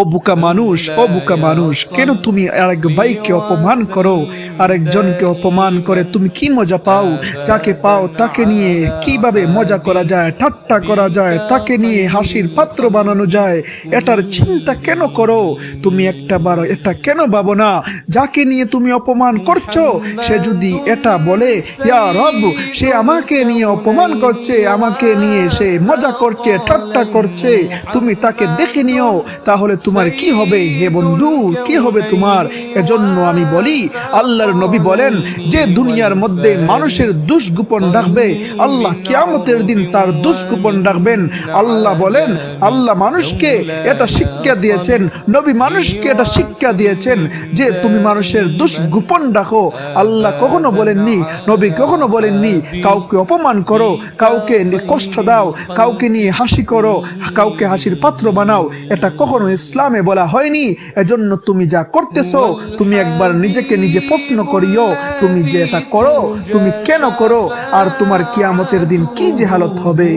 ও বোকা মানুষ, কেন তুমি আরেক ভাইকে অপমান করো? আরেকজনকে অপমান করে তুমি কি মজা পাও? যাকে পাও তাকে নিয়ে কিভাবে মজা করা যায়, ঠাট্টা করা যায়, তাকে নিয়ে হাসির পাত্র বানানো যায়, এটার চিন্তা কেন করো? তুমি একটাবার এটা কেন ভাবো না? যাকে নিয়ে তুমি অপমান করছো, সে যদি এটা বলে ইয়া রব, সে আমাকে নিয়ে অপমান করছে, আমাকে নিয়ে সে মজা করছে, ঠাট্টা করছে, তুমি তাকে দেখে নিও, তাহলে তোমার কি হবে হে বন্ধু? কি হবে তোমার? এজন্য আমি বলি, আল্লাহর নবী বলেন, যে দুনিয়ার মধ্যে মানুষের দোষ গোপন রাখবে, আল্লাহ কিয়ামতের দিন তার দোষ গোপন রাখবেন। আল্লাহ বলেন, আল্লাহ মানুষকে এটা শিক্ষা দিয়েছেন, নবী মানুষকে এটা শিক্ষা দিয়েছেন যে তুমি মানুষের দোষ গোপন রাখো। আল্লাহ কখনো বলেননি, নবী কখনো বলেননি কাউকে অপমান করো, কাউকে কষ্ট দাও, কাউকে নিয়ে হাসি করো, কাউকে হাসির পাত্র বানাও। এটা কখনো ইসলামে বলা হয়নি। এজন্য তুমি যা করতেছো, তুমি একবার নিজেকে নিজে প্রশ্ন করিও, তুমি যে এটা করো, তুমি কেন করো, আর তোমার কিয়ামতের দিন কি যে হালত হবে।